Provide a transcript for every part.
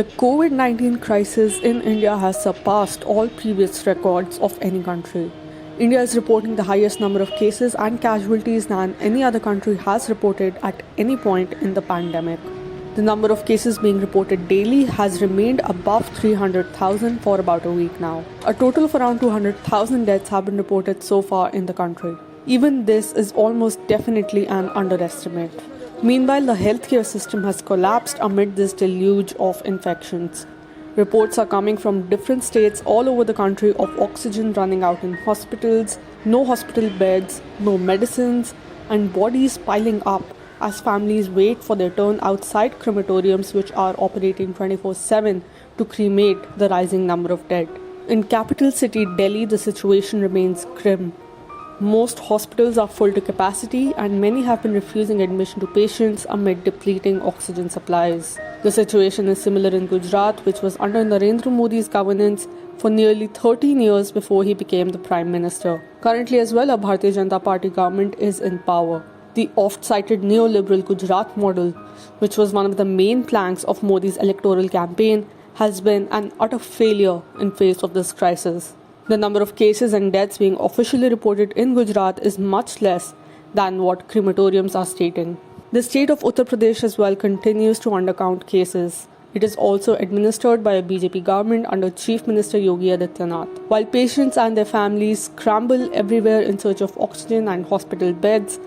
The COVID-19 crisis in India has surpassed all previous records of any country. India is reporting the highest number of cases and casualties than any other country has reported at any point in the pandemic. The number of cases being reported daily has remained above 300,000 for about a week now. A total of around 200,000 deaths have been reported so far in the country. Even this is almost definitely an underestimate. Meanwhile, the healthcare system has collapsed amid this deluge of infections. Reports are coming from different states all over the country of oxygen running out in hospitals, no hospital beds, no medicines, and bodies piling up as families wait for their turn outside crematoriums which are operating 24/7 to cremate the rising number of dead. In capital city Delhi, the situation remains grim. Most hospitals are full to capacity and many have been refusing admission to patients amid depleting oxygen supplies. The situation is similar in Gujarat, which was under Narendra Modi's governance for nearly 13 years before he became the Prime Minister. Currently as well, a Bharatiya Janata Party government is in power. The oft-cited neoliberal Gujarat model, which was one of the main planks of Modi's electoral campaign, has been an utter failure in face of this crisis. The number of cases and deaths being officially reported in Gujarat is much less than what crematoriums are stating. The state of Uttar Pradesh as well continues to undercount cases. It is also administered by a BJP government under Chief Minister Yogi Adityanath. While patients and their families scramble everywhere in search of oxygen and hospital beds,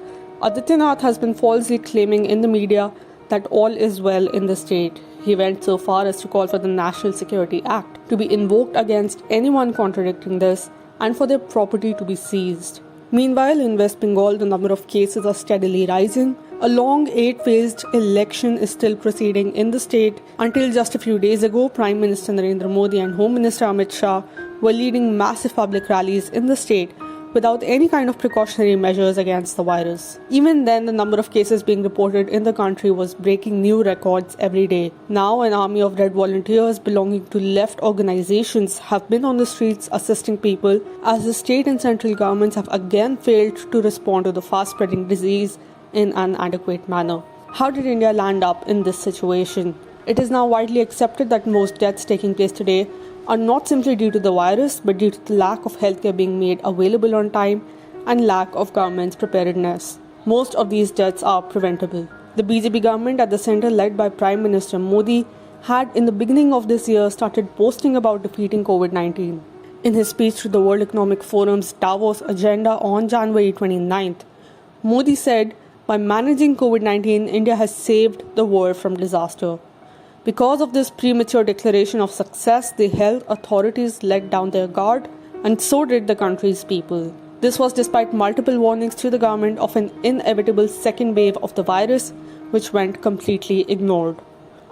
Adityanath has been falsely claiming in the media that all is well in the state. He went so far as to call for the National Security Act to be invoked against anyone contradicting this and for their property to be seized. Meanwhile, in West Bengal, the number of cases are steadily rising. A long 8-phased election is still proceeding in the state. Until just a few days ago, Prime Minister Narendra Modi and Home Minister Amit Shah were leading massive public rallies in the state without any kind of precautionary measures against the virus. Even then, the number of cases being reported in the country was breaking new records every day. Now, an army of red volunteers belonging to left organizations have been on the streets assisting people as the state and central governments have again failed to respond to the fast-spreading disease in an adequate manner. How did India land up in this situation? It is now widely accepted that most deaths taking place today are not simply due to the virus, but due to the lack of healthcare being made available on time and lack of government's preparedness. Most of these deaths are preventable. The BJP government at the centre, led by Prime Minister Modi, had in the beginning of this year started boasting about defeating COVID-19. In his speech to the World Economic Forum's Davos agenda on January 29th, Modi said, "By managing COVID-19, India has saved the world from disaster." Because of this premature declaration of success, the health authorities let down their guard, and so did the country's people. This was despite multiple warnings to the government of an inevitable second wave of the virus, which went completely ignored.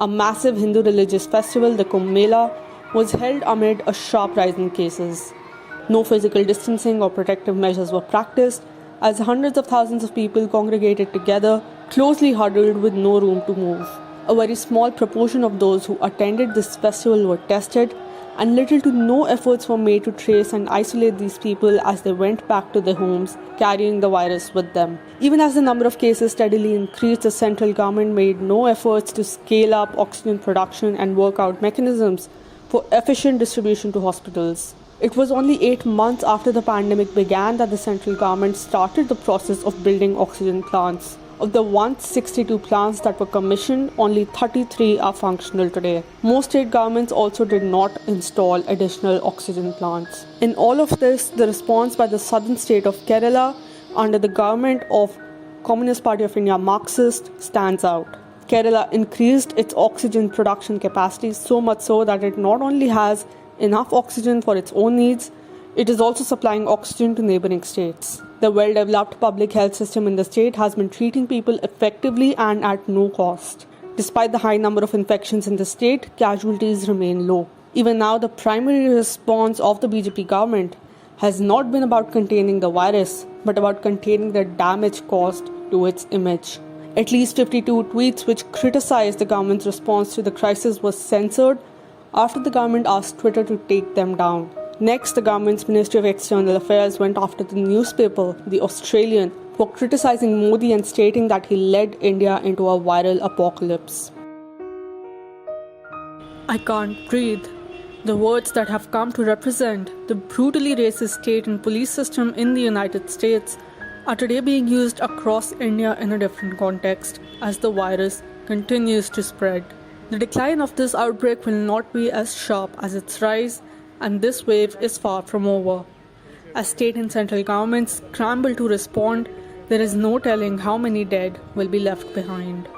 A massive Hindu religious festival, the Kumbh Mela, was held amid a sharp rise in cases. No physical distancing or protective measures were practiced, as hundreds of thousands of people congregated together, closely huddled with no room to move. A very small proportion of those who attended this festival were tested, and little to no efforts were made to trace and isolate these people as they went back to their homes, carrying the virus with them. Even as the number of cases steadily increased, the central government made no efforts to scale up oxygen production and work out mechanisms for efficient distribution to hospitals. It was only 8 months after the pandemic began that the central government started the process of building oxygen plants. Of the 162 plants that were commissioned, only 33 are functional today. Most state governments also did not install additional oxygen plants. In all of this, the response by the southern state of Kerala under the government of Communist Party of India Marxist stands out. Kerala increased its oxygen production capacity so much so that it not only has enough oxygen for its own needs, it is also supplying oxygen to neighboring states. The well-developed public health system in the state has been treating people effectively and at no cost. Despite the high number of infections in the state, casualties remain low. Even now, the primary response of the BJP government has not been about containing the virus, but about containing the damage caused to its image. At least 52 tweets which criticized the government's response to the crisis were censored after the government asked Twitter to take them down. Next, the government's Ministry of External Affairs went after the newspaper, The Australian, for criticizing Modi and stating that he led India into a viral apocalypse. I can't breathe. The words that have come to represent the brutally racist state and police system in the United States are today being used across India in a different context as the virus continues to spread. The decline of this outbreak will not be as sharp as its rise, and this wave is far from over. As state and central governments scramble to respond, there is no telling how many dead will be left behind.